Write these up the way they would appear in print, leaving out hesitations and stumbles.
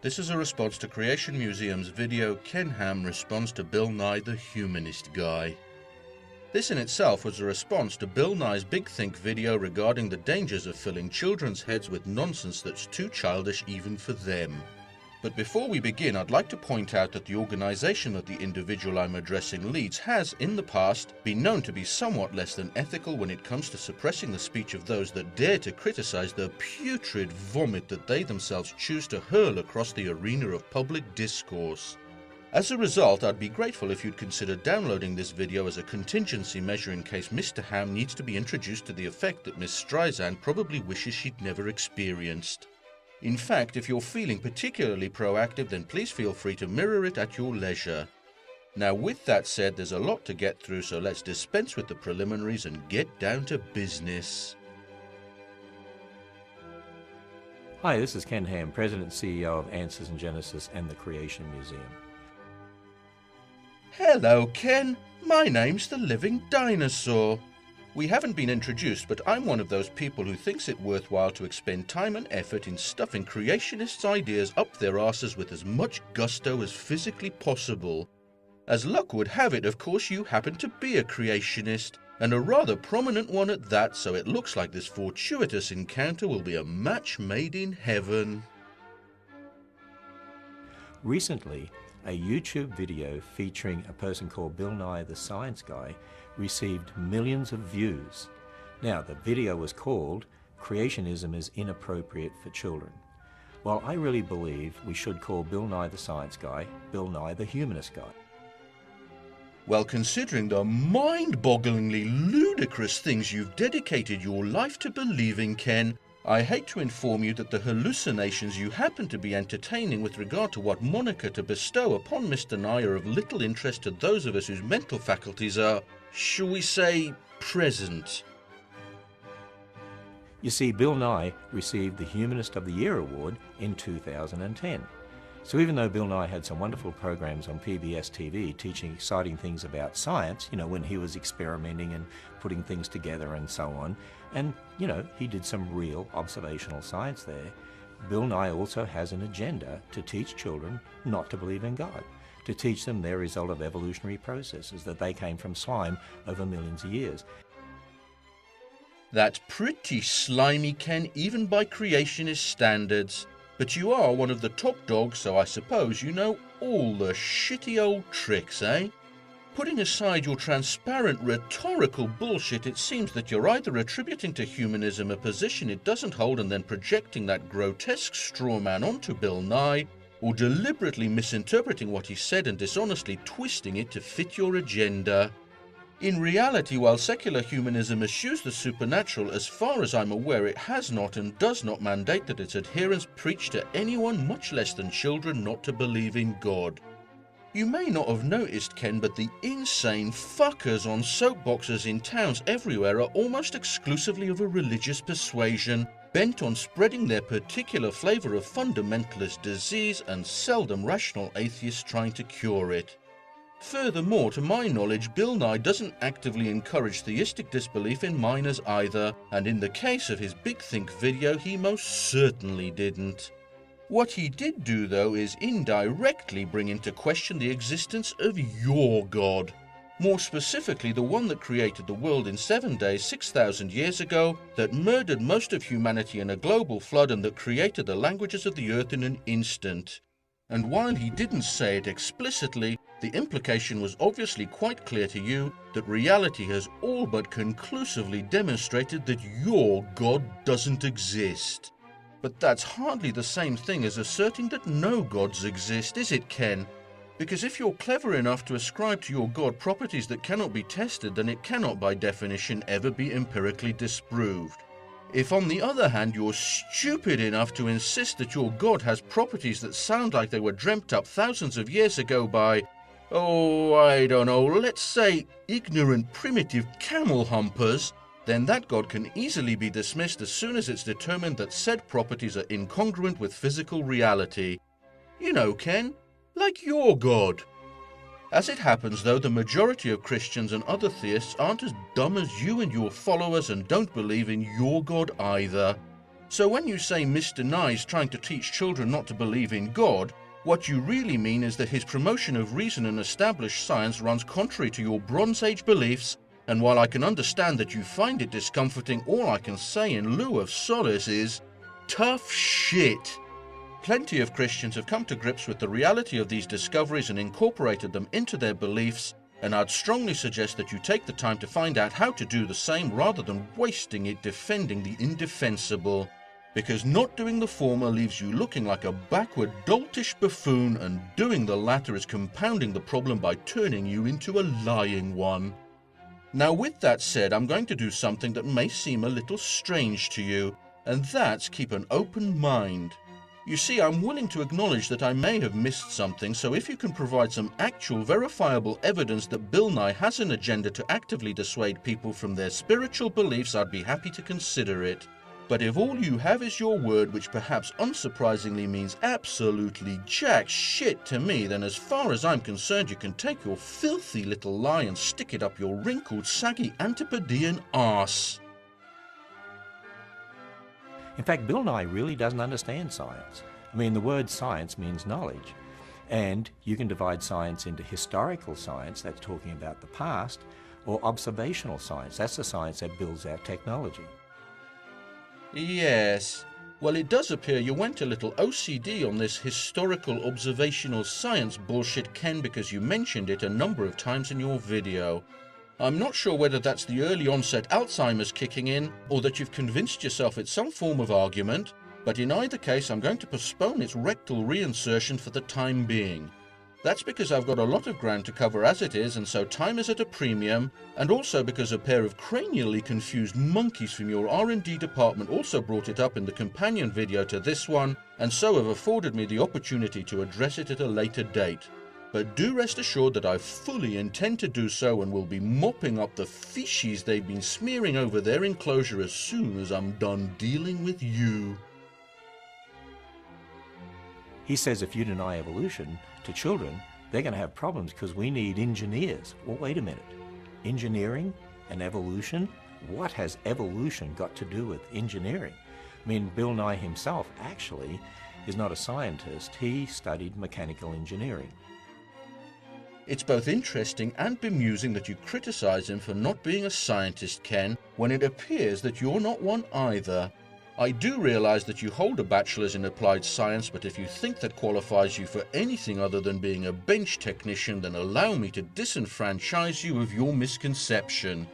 This is a response to Creation Museum's video Ken Ham responds to Bill Nye the Humanist Guy. This in itself was a response to Bill Nye's Big Think video regarding the dangers of filling children's heads with nonsense that's too childish even for them. But before we begin, I'd like to point out that the organization that the individual I'm addressing leads has, in the past, been known to be somewhat less than ethical when it comes to suppressing the speech of those that dare to criticize the putrid vomit that they themselves choose to hurl across the arena of public discourse. As a result, I'd be grateful if you'd consider downloading this video as a contingency measure in case Mr. Ham needs to be introduced to the effect that Miss Streisand probably wishes she'd never experienced. In fact, if you're feeling particularly proactive, then please feel free to mirror it at your leisure. Now, with that said, there's a lot to get through, so let's dispense with the preliminaries and get down to business. Hi, this is Ken Ham, President and CEO of Answers in Genesis and the Creation Museum. Hello, Ken. My name's the Living Dinosaur. We haven't been introduced, but I'm one of those people who thinks it worthwhile to expend time and effort in stuffing creationists' ideas up their asses with as much gusto as physically possible. As luck would have it, of course, you happen to be a creationist, and a rather prominent one at that, so it looks like this fortuitous encounter will be a match made in heaven. Recently, a YouTube video featuring a person called Bill Nye the Science Guy received millions of views. Now, the video was called Creationism is Inappropriate for Children. Well, I really believe we should call Bill Nye the Science Guy Bill Nye the Humanist Guy. Well, considering the mind-bogglingly ludicrous things you've dedicated your life to believing, Ken, I hate to inform you that the hallucinations you happen to be entertaining with regard to what moniker to bestow upon Mr. Nye are of little interest to those of us whose mental faculties are, shall we say, present. You see, Bill Nye received the Humanist of the Year award in 2010. So even though Bill Nye had some wonderful programs on PBS TV teaching exciting things about science, when he was experimenting and putting things together and so on, and, he did some real observational science there, Bill Nye also has an agenda to teach children not to believe in God, to teach them their result of evolutionary processes, that they came from slime over millions of years. That's pretty slimy, Ken, even by creationist standards. But you are one of the top dogs, so I suppose you know all the shitty old tricks, eh? Putting aside your transparent rhetorical bullshit, it seems that you're either attributing to humanism a position it doesn't hold and then projecting that grotesque straw man onto Bill Nye, or deliberately misinterpreting what he said and dishonestly twisting it to fit your agenda. In reality, while secular humanism eschews the supernatural, as far as I'm aware, it has not and does not mandate that its adherents preach to anyone, much less than children, not to believe in God. You may not have noticed, Ken, but the insane fuckers on soapboxes in towns everywhere are almost exclusively of a religious persuasion, bent on spreading their particular flavor of fundamentalist disease and seldom rational atheists trying to cure it. Furthermore, to my knowledge, Bill Nye doesn't actively encourage theistic disbelief in minors either, and in the case of his Big Think video, he most certainly didn't. What he did do, though, is indirectly bring into question the existence of your God. More specifically, the one that created the world in 7 days 6,000 years ago, that murdered most of humanity in a global flood, and that created the languages of the earth in an instant. And while he didn't say it explicitly, the implication was obviously quite clear to you that reality has all but conclusively demonstrated that your God doesn't exist. But that's hardly the same thing as asserting that no gods exist, is it, Ken? Because if you're clever enough to ascribe to your God properties that cannot be tested, then it cannot by definition ever be empirically disproved. If, on the other hand, you're stupid enough to insist that your God has properties that sound like they were dreamt up thousands of years ago by, I don't know, let's say ignorant primitive camel humpers, then that God can easily be dismissed as soon as it's determined that said properties are incongruent with physical reality. You know, Ken, like your God. As it happens, though, the majority of Christians and other theists aren't as dumb as you and your followers and don't believe in your God either. So when you say Mr. Nye is trying to teach children not to believe in God, what you really mean is that his promotion of reason and established science runs contrary to your Bronze Age beliefs, and while I can understand that you find it discomforting, all I can say in lieu of solace is, tough shit. Plenty of Christians have come to grips with the reality of these discoveries and incorporated them into their beliefs, and I'd strongly suggest that you take the time to find out how to do the same rather than wasting it defending the indefensible. Because not doing the former leaves you looking like a backward, doltish buffoon, and doing the latter is compounding the problem by turning you into a lying one. Now with that said, I'm going to do something that may seem a little strange to you, and that's keep an open mind. You see, I'm willing to acknowledge that I may have missed something, so if you can provide some actual verifiable evidence that Bill Nye has an agenda to actively dissuade people from their spiritual beliefs, I'd be happy to consider it. But if all you have is your word, which perhaps unsurprisingly means absolutely jack shit to me, then as far as I'm concerned, you can take your filthy little lie and stick it up your wrinkled, saggy Antipodean arse. In fact, Bill Nye really doesn't understand science. I mean, the word science means knowledge. And you can divide science into historical science, that's talking about the past, or observational science, that's the science that builds our technology. Yes. Well, it does appear you went a little OCD on this historical observational science bullshit, Ken, because you mentioned it a number of times in your video. I'm not sure whether that's the early onset Alzheimer's kicking in, or that you've convinced yourself it's some form of argument, but in either case I'm going to postpone its rectal reinsertion for the time being. That's because I've got a lot of ground to cover as it is, and so time is at a premium, and also because a pair of cranially confused monkeys from your R&D department also brought it up in the companion video to this one, and so have afforded me the opportunity to address it at a later date. But do rest assured that I fully intend to do so and will be mopping up the feces they've been smearing over their enclosure as soon as I'm done dealing with you. He says if you deny evolution to children, they're going to have problems because we need engineers. Well, wait a minute. Engineering and evolution? What has evolution got to do with engineering? I mean, Bill Nye himself actually is not a scientist. He studied mechanical engineering. It's both interesting and bemusing that you criticize him for not being a scientist, Ken, when it appears that you're not one either. I do realize that you hold a bachelor's in applied science, but if you think that qualifies you for anything other than being a bench technician, then allow me to disenfranchise you of your misconception.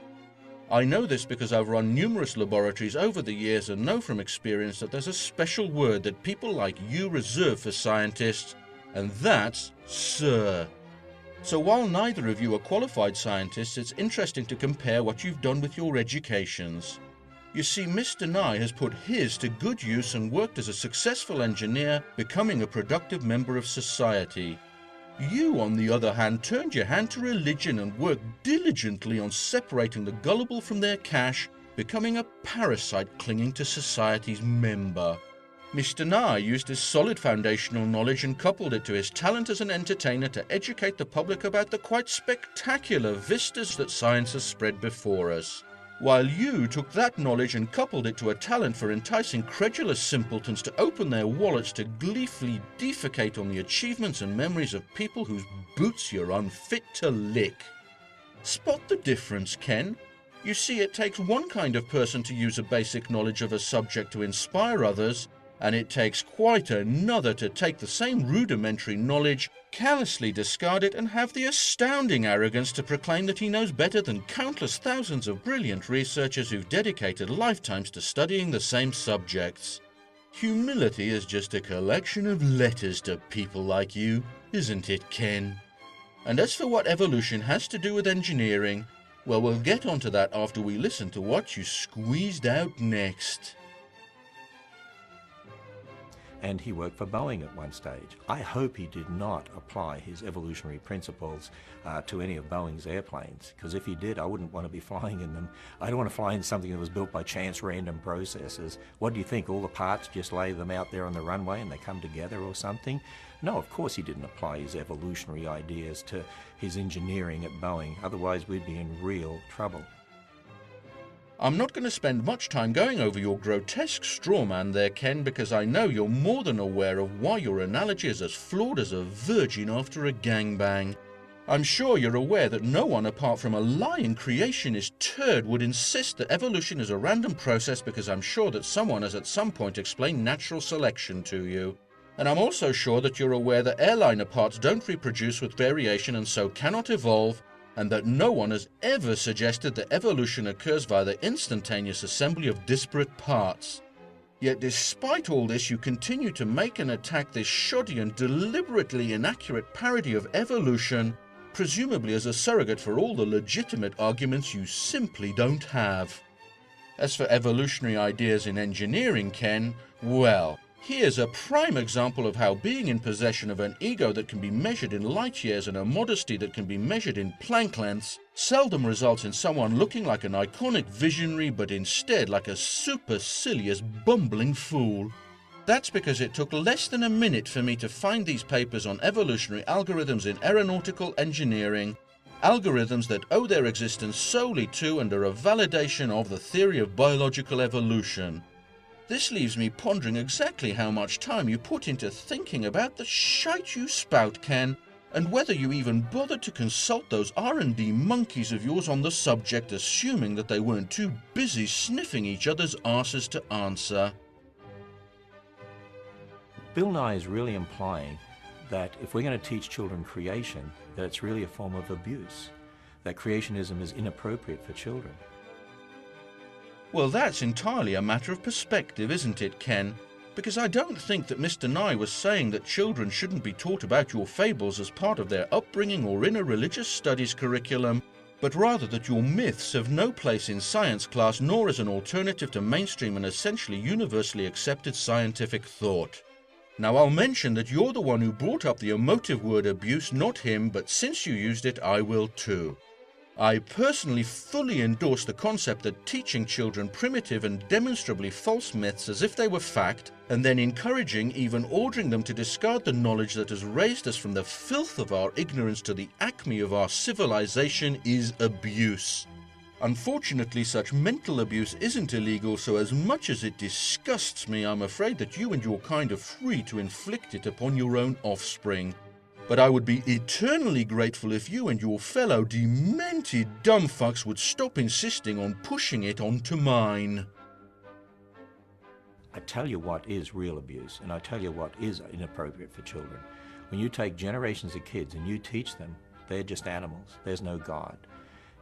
I know this because I've run numerous laboratories over the years and know from experience that there's a special word that people like you reserve for scientists, and that's sir. So while neither of you are qualified scientists, it's interesting to compare what you've done with your educations. You see, Mr. Nye has put his to good use and worked as a successful engineer, becoming a productive member of society. You, on the other hand, turned your hand to religion and worked diligently on separating the gullible from their cash, becoming a parasite clinging to society's member. Mr. Nye used his solid foundational knowledge and coupled it to his talent as an entertainer to educate the public about the quite spectacular vistas that science has spread before us. While you took that knowledge and coupled it to a talent for enticing credulous simpletons to open their wallets to gleefully defecate on the achievements and memories of people whose boots you're unfit to lick. Spot the difference, Ken? You see, it takes one kind of person to use a basic knowledge of a subject to inspire others, and it takes quite another to take the same rudimentary knowledge, callously discard it, and have the astounding arrogance to proclaim that he knows better than countless thousands of brilliant researchers who've dedicated lifetimes to studying the same subjects. Humility is just a collection of letters to people like you, isn't it, Ken? And as for what evolution has to do with engineering, well, we'll get onto that after we listen to what you squeezed out next. And he worked for Boeing at one stage. I hope he did not apply his evolutionary principles to any of Boeing's airplanes, because if he did, I wouldn't want to be flying in them. I don't want to fly in something that was built by chance random processes. What do you think, all the parts, just lay them out there on the runway and they come together or something? No, of course he didn't apply his evolutionary ideas to his engineering at Boeing, otherwise we'd be in real trouble. I'm not going to spend much time going over your grotesque straw man there, Ken, because I know you're more than aware of why your analogy is as flawed as a virgin after a gangbang. I'm sure you're aware that no one apart from a lying creationist turd would insist that evolution is a random process, because I'm sure that someone has at some point explained natural selection to you. And I'm also sure that you're aware that airliner parts don't reproduce with variation and so cannot evolve, and that no one has ever suggested that evolution occurs via the instantaneous assembly of disparate parts. Yet despite all this, you continue to make and attack this shoddy and deliberately inaccurate parody of evolution, presumably as a surrogate for all the legitimate arguments you simply don't have. As for evolutionary ideas in engineering, Ken, well, here's a prime example of how being in possession of an ego that can be measured in light years and a modesty that can be measured in plank lengths seldom results in someone looking like an iconic visionary, but instead like a supercilious bumbling fool. That's because it took less than a minute for me to find these papers on evolutionary algorithms in aeronautical engineering, algorithms that owe their existence solely to and are a validation of the theory of biological evolution. This leaves me pondering exactly how much time you put into thinking about the shite you spout, Ken, and whether you even bothered to consult those R&D monkeys of yours on the subject, assuming that they weren't too busy sniffing each other's arses to answer. Bill Nye is really implying that if we're going to teach children creation, that it's really a form of abuse, that creationism is inappropriate for children. Well, that's entirely a matter of perspective, isn't it, Ken? Because I don't think that Mr. Nye was saying that children shouldn't be taught about your fables as part of their upbringing or in a religious studies curriculum, but rather that your myths have no place in science class nor as an alternative to mainstream and essentially universally accepted scientific thought. Now, I'll mention that you're the one who brought up the emotive word abuse, not him, but since you used it, I will too. I personally fully endorse the concept that teaching children primitive and demonstrably false myths as if they were fact, and then encouraging, even ordering them to discard the knowledge that has raised us from the filth of our ignorance to the acme of our civilization, is abuse. Unfortunately, such mental abuse isn't illegal, so as much as it disgusts me, I'm afraid that you and your kind are free to inflict it upon your own offspring. But I would be eternally grateful if you and your fellow demented dumbfucks would stop insisting on pushing it onto mine. I tell you what is real abuse, and I tell you what is inappropriate for children. When you take generations of kids and you teach them they're just animals, there's no God.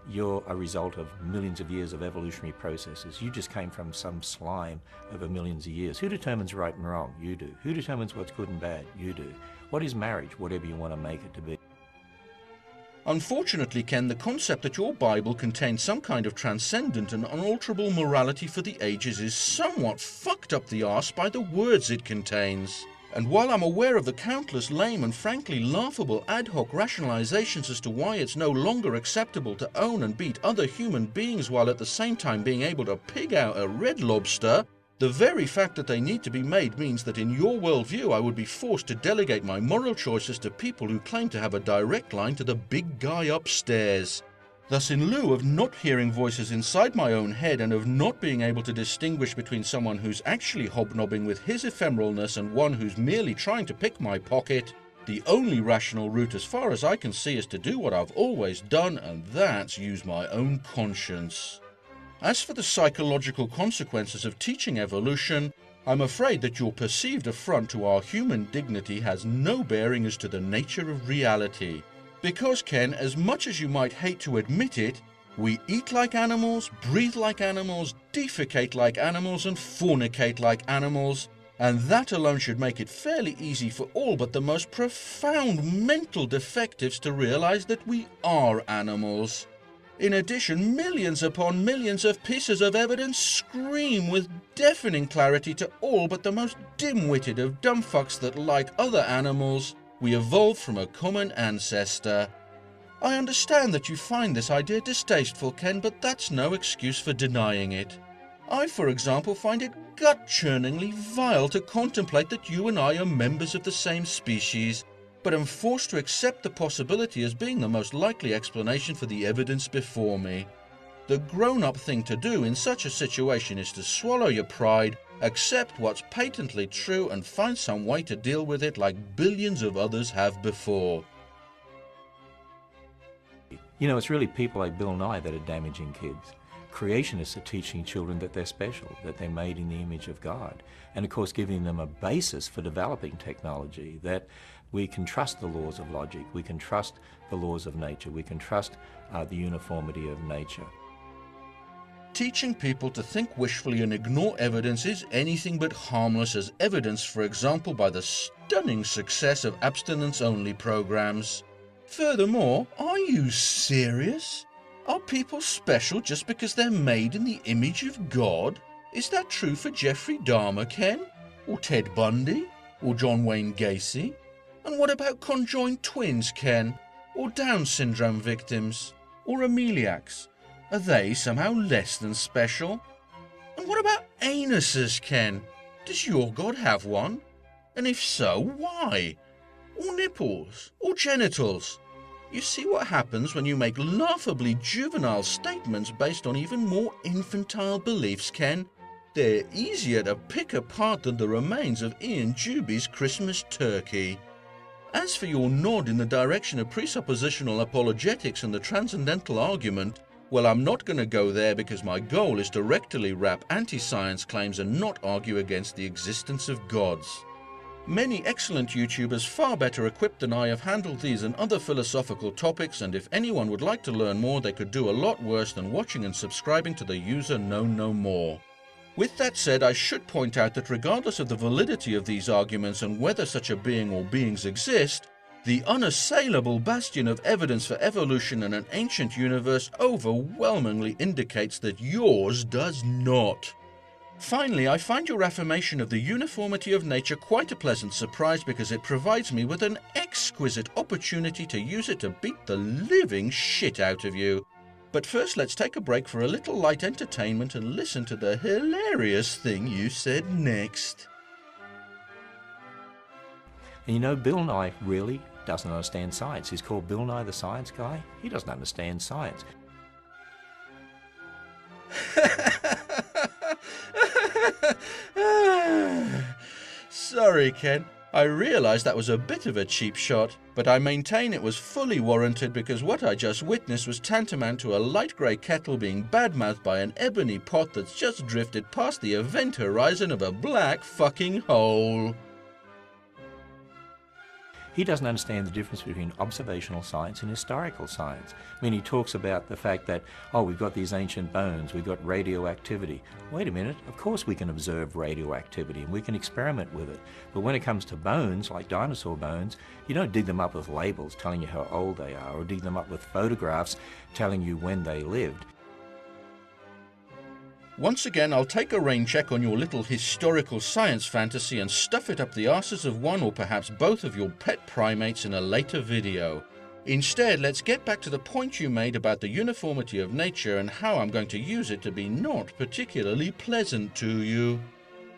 You're a result of millions of years of evolutionary processes. You just came from some slime over millions of years. Who determines right and wrong? You do. Who determines what's good and bad? You do. What is marriage? Whatever you want to make it to be. Unfortunately, Ken, the concept that your Bible contains some kind of transcendent and unalterable morality for the ages is somewhat fucked up the arse by the words it contains. And while I'm aware of the countless lame and frankly laughable ad hoc rationalizations as to why it's no longer acceptable to own and beat other human beings while at the same time being able to pig out a red lobster, the very fact that they need to be made means that in your worldview I would be forced to delegate my moral choices to people who claim to have a direct line to the big guy upstairs. Thus, in lieu of not hearing voices inside my own head and of not being able to distinguish between someone who's actually hobnobbing with his ephemeralness and one who's merely trying to pick my pocket, the only rational route as far as I can see is to do what I've always done, and that's use my own conscience. As for the psychological consequences of teaching evolution, I'm afraid that your perceived affront to our human dignity has no bearing as to the nature of reality. Because, Ken, as much as you might hate to admit it, we eat like animals, breathe like animals, defecate like animals, and fornicate like animals, and that alone should make it fairly easy for all but the most profound mental defectives to realize that we are animals. In addition, millions upon millions of pieces of evidence scream with deafening clarity to all but the most dim-witted of dumbfucks that, like other animals, we evolved from a common ancestor. I understand that you find this idea distasteful, Ken, but that's no excuse for denying it. I, for example, find it gut-churningly vile to contemplate that you and I are members of the same species, but am forced to accept the possibility as being the most likely explanation for the evidence before me. The grown-up thing to do in such a situation is to swallow your pride, accept what's patently true, and find some way to deal with it like billions of others have before. You know, it's really people like Bill Nye that are damaging kids. Creationists are teaching children that they're special, that they're made in the image of God, and of course giving them a basis for developing technology, that we can trust the laws of logic, we can trust the laws of nature, we can trust the uniformity of nature. Teaching people to think wishfully and ignore evidence is anything but harmless, as evidenced, for example, by the stunning success of abstinence-only programs. Furthermore, are you serious? Are people special just because they're made in the image of God? Is that true for Jeffrey Dahmer, Ken? Or Ted Bundy? Or John Wayne Gacy? And what about conjoined twins, Ken? Or Down syndrome victims? Or ameliacs? Are they somehow less than special? And what about anuses, Ken? Does your God have one? And if so, why? Or nipples? Or genitals? You see what happens when you make laughably juvenile statements based on even more infantile beliefs, Ken? They're easier to pick apart than the remains of Ian Juby's Christmas turkey. As for your nod in the direction of presuppositional apologetics and the transcendental argument, well, I'm not going to go there because my goal is to rectally wrap anti-science claims and not argue against the existence of gods. Many excellent YouTubers far better equipped than I have handled these and other philosophical topics, and if anyone would like to learn more, they could do a lot worse than watching and subscribing to the user Know No More. With that said, I should point out that regardless of the validity of these arguments and whether such a being or beings exist, the unassailable bastion of evidence for evolution in an ancient universe overwhelmingly indicates that yours does not. Finally, I find your affirmation of the uniformity of nature quite a pleasant surprise because it provides me with an exquisite opportunity to use it to beat the living shit out of you. But first, let's take a break for a little light entertainment and listen to the hilarious thing you said next. And you know, Bill Nye really doesn't understand science. He's called Bill Nye the Science Guy. He doesn't understand science. Sorry, Ken. I realised that was a bit of a cheap shot, but I maintain it was fully warranted because what I just witnessed was tantamount to a light grey kettle being badmouthed by an ebony pot that's just drifted past the event horizon of a black fucking hole. He doesn't understand the difference between observational science and historical science. I mean, he talks about the fact that, oh, we've got these ancient bones, we've got radioactivity. Wait a minute, of course we can observe radioactivity and we can experiment with it. But when it comes to bones, like dinosaur bones, you don't dig them up with labels telling you how old they are, or dig them up with photographs telling you when they lived. Once again, I'll take a rain check on your little historical science fantasy and stuff it up the arses of one or perhaps both of your pet primates in a later video. Instead, let's get back to the point you made about the uniformity of nature and how I'm going to use it to be not particularly pleasant to you.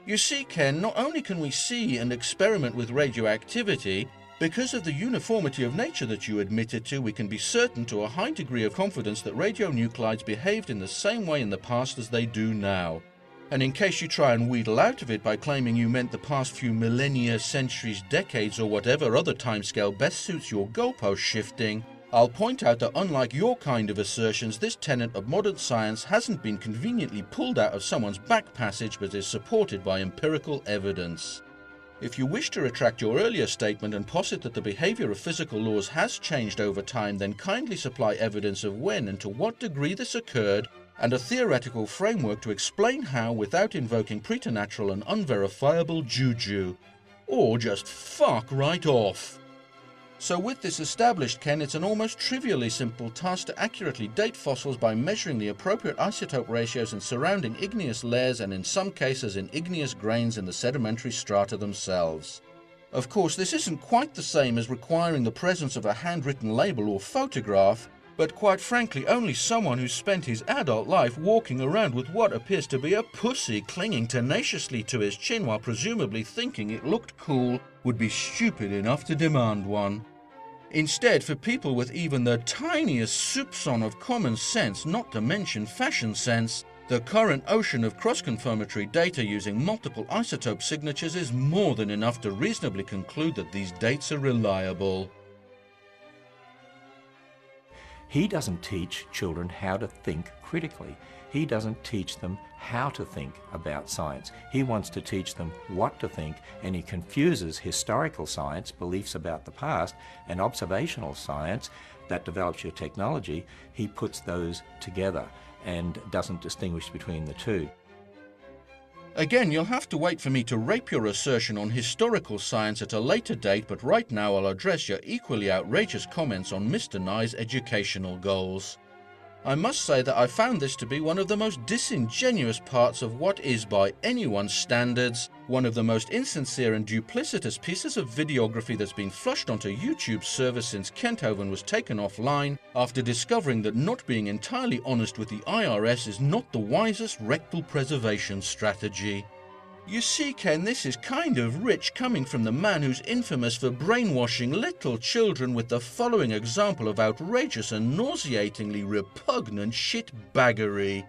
You see, Ken, not only can we see and experiment with radioactivity, because of the uniformity of nature that you admitted to, we can be certain to a high degree of confidence that radionuclides behaved in the same way in the past as they do now. And in case you try and wheedle out of it by claiming you meant the past few millennia, centuries, decades, or whatever other timescale best suits your goalpost shifting, I'll point out that unlike your kind of assertions, this tenet of modern science hasn't been conveniently pulled out of someone's back passage but is supported by empirical evidence. If you wish to retract your earlier statement and posit that the behavior of physical laws has changed over time, then kindly supply evidence of when and to what degree this occurred, and a theoretical framework to explain how without invoking preternatural and unverifiable juju. Or just fuck right off. So with this established, Ken, it's an almost trivially simple task to accurately date fossils by measuring the appropriate isotope ratios in surrounding igneous layers and in some cases in igneous grains in the sedimentary strata themselves. Of course, this isn't quite the same as requiring the presence of a handwritten label or photograph, but quite frankly only someone who's spent his adult life walking around with what appears to be a pussy clinging tenaciously to his chin while presumably thinking it looked cool would be stupid enough to demand one. Instead, for people with even the tiniest soupçon of common sense, not to mention fashion sense, the current ocean of cross-confirmatory data using multiple isotope signatures is more than enough to reasonably conclude that these dates are reliable. He doesn't teach children how to think critically. He doesn't teach them how to think about science. He wants to teach them what to think, and he confuses historical science, beliefs about the past, and observational science that develops your technology. He puts those together and doesn't distinguish between the two. Again, you'll have to wait for me to rape your assertion on historical science at a later date, but right now I'll address your equally outrageous comments on Mr. Nye's educational goals. I must say that I found this to be one of the most disingenuous parts of what is, by anyone's standards, one of the most insincere and duplicitous pieces of videography that's been flushed onto YouTube's server since Kenthoven was taken offline after discovering that not being entirely honest with the IRS is not the wisest rectal preservation strategy. You see, Ken, this is kind of rich coming from the man who's infamous for brainwashing little children with the following example of outrageous and nauseatingly repugnant shitbaggery.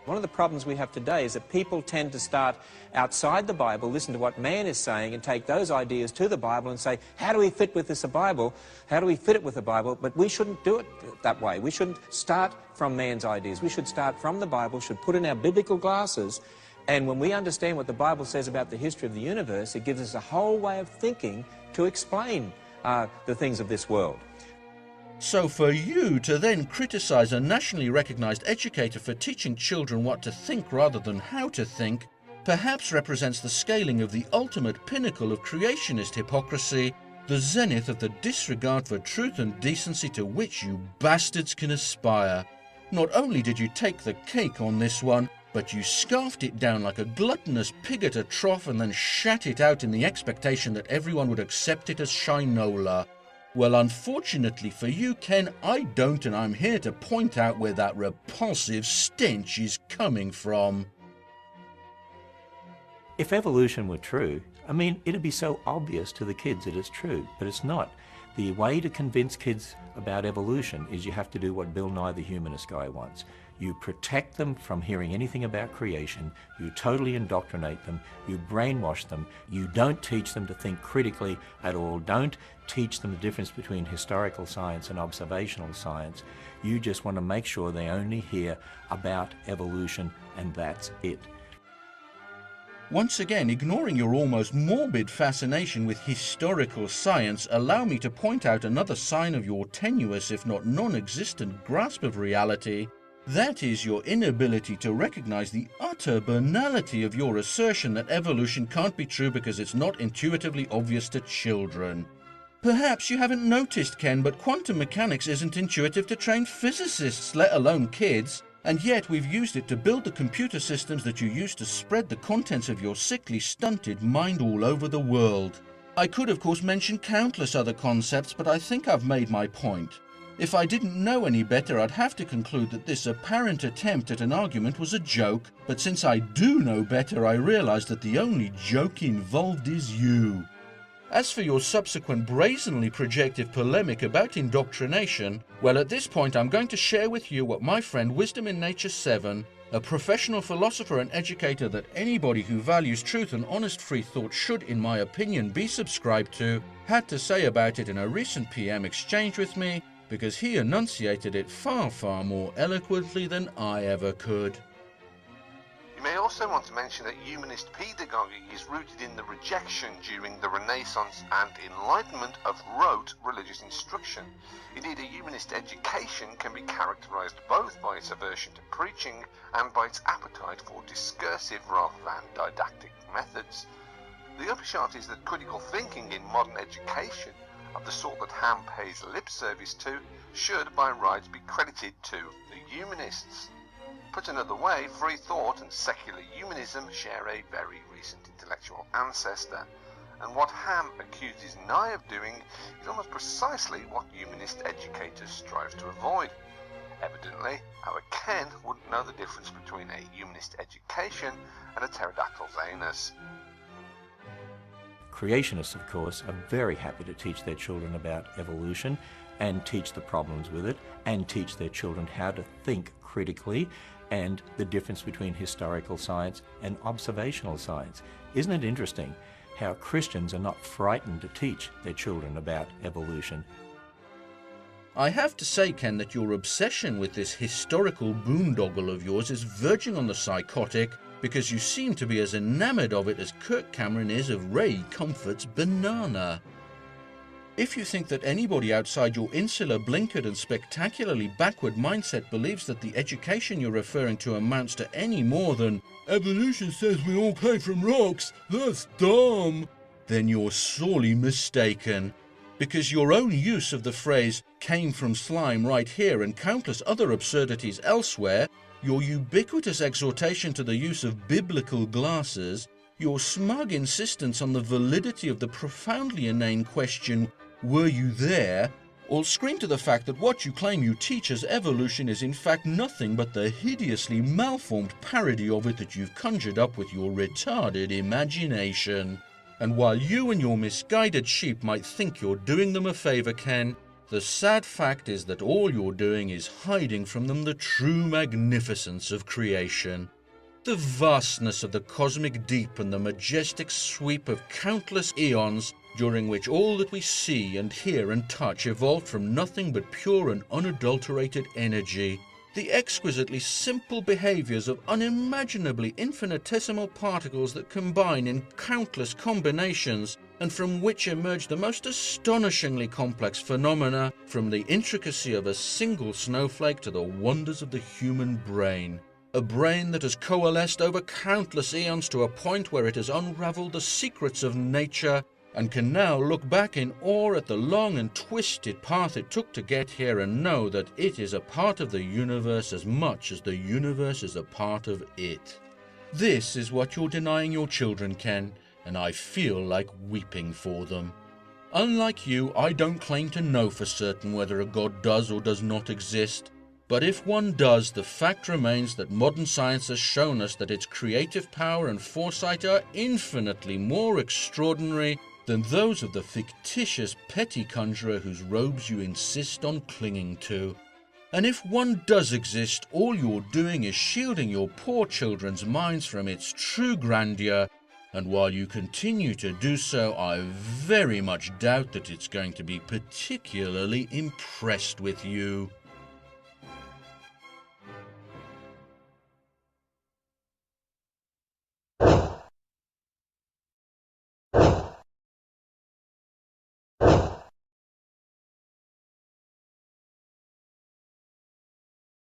One of the problems we have today is that people tend to start outside the Bible, listen to what man is saying, and take those ideas to the Bible and say, how do we fit with this Bible? How do we fit it with the Bible? But we shouldn't do it that way. We shouldn't start from man's ideas. We should start from the Bible, should put in our biblical glasses, and when we understand what the Bible says about the history of the universe, it gives us a whole way of thinking to explain the things of this world. So for you to then criticize a nationally recognized educator for teaching children what to think rather than how to think, perhaps represents the scaling of the ultimate pinnacle of creationist hypocrisy, the zenith of the disregard for truth and decency to which you bastards can aspire. Not only did you take the cake on this one, but you scarfed it down like a gluttonous pig at a trough and then shat it out in the expectation that everyone would accept it as shinola. Well, unfortunately for you, Ken, I don't, and I'm here to point out where that repulsive stench is coming from. If evolution were true, I mean, it'd be so obvious to the kids that it's true, but it's not. The way to convince kids about evolution is you have to do what Bill Nye the Humanist guy wants. You protect them from hearing anything about creation, you totally indoctrinate them, you brainwash them, you don't teach them to think critically at all, don't teach them the difference between historical science and observational science. You just want to make sure they only hear about evolution, and that's it. Once again, ignoring your almost morbid fascination with historical science, allow me to point out another sign of your tenuous, if not non-existent, grasp of reality. That is your inability to recognize the utter banality of your assertion that evolution can't be true because it's not intuitively obvious to children. Perhaps you haven't noticed, Ken, but quantum mechanics isn't intuitive to trained physicists, let alone kids. And yet we've used it to build the computer systems that you use to spread the contents of your sickly, stunted mind all over the world. I could, of course, mention countless other concepts, but I think I've made my point. If I didn't know any better, I'd have to conclude that this apparent attempt at an argument was a joke, but since I do know better, I realize that the only joke involved is you. As for your subsequent brazenly projective polemic about indoctrination, well, at this point I'm going to share with you what my friend Wisdom in Nature 7, a professional philosopher and educator that anybody who values truth and honest free thought should, in my opinion, be subscribed to, had to say about it in a recent PM exchange with me, because he enunciated it far, far more eloquently than I ever could. You may also want to mention that humanist pedagogy is rooted in the rejection during the Renaissance and Enlightenment of rote religious instruction. Indeed, a humanist education can be characterized both by its aversion to preaching and by its appetite for discursive rather than didactic methods. The upshot is that critical thinking in modern education, of the sort that Ham pays lip service to, should by rights be credited to the humanists. Put another way, free thought and secular humanism share a very recent intellectual ancestor, and what Ham accuses Nye of doing is almost precisely what humanist educators strive to avoid. Evidently, our Ken wouldn't know the difference between a humanist education and a pterodactyl's anus. creationists, of course, are very happy to teach their children about evolution and teach the problems with it and teach their children how to think critically and the difference between historical science and observational science. Isn't it interesting how Christians are not frightened to teach their children about evolution? I have to say, Ken, that your obsession with this historical boondoggle of yours is verging on the psychotic, because you seem to be as enamored of it as Kirk Cameron is of Ray Comfort's banana. If you think that anybody outside your insular, blinkered and spectacularly backward mindset believes that the education you're referring to amounts to any more than "evolution says we all came from rocks, that's dumb," then you're sorely mistaken. Because your own use of the phrase "came from slime" right here and countless other absurdities elsewhere, your ubiquitous exhortation to the use of biblical glasses, your smug insistence on the validity of the profoundly inane question, "Were you there?" all scream to the fact that what you claim you teach as evolution is in fact nothing but the hideously malformed parody of it that you've conjured up with your retarded imagination. And while you and your misguided sheep might think you're doing them a favor, Ken, the sad fact is that all you're doing is hiding from them the true magnificence of creation. The vastness of the cosmic deep and the majestic sweep of countless eons during which all that we see and hear and touch evolved from nothing but pure and unadulterated energy. The exquisitely simple behaviors of unimaginably infinitesimal particles that combine in countless combinations and from which emerge the most astonishingly complex phenomena, from the intricacy of a single snowflake to the wonders of the human brain. A brain that has coalesced over countless eons to a point where it has unraveled the secrets of nature and can now look back in awe at the long and twisted path it took to get here and know that it is a part of the universe as much as the universe is a part of it. This is what you're denying your children, Ken, and I feel like weeping for them. Unlike you, I don't claim to know for certain whether a God does or does not exist. But if one does, the fact remains that modern science has shown us that its creative power and foresight are infinitely more extraordinary than those of the fictitious petty conjurer whose robes you insist on clinging to. And if one does exist, all you're doing is shielding your poor children's minds from its true grandeur, and while you continue to do so, I very much doubt that it's going to be particularly impressed with you.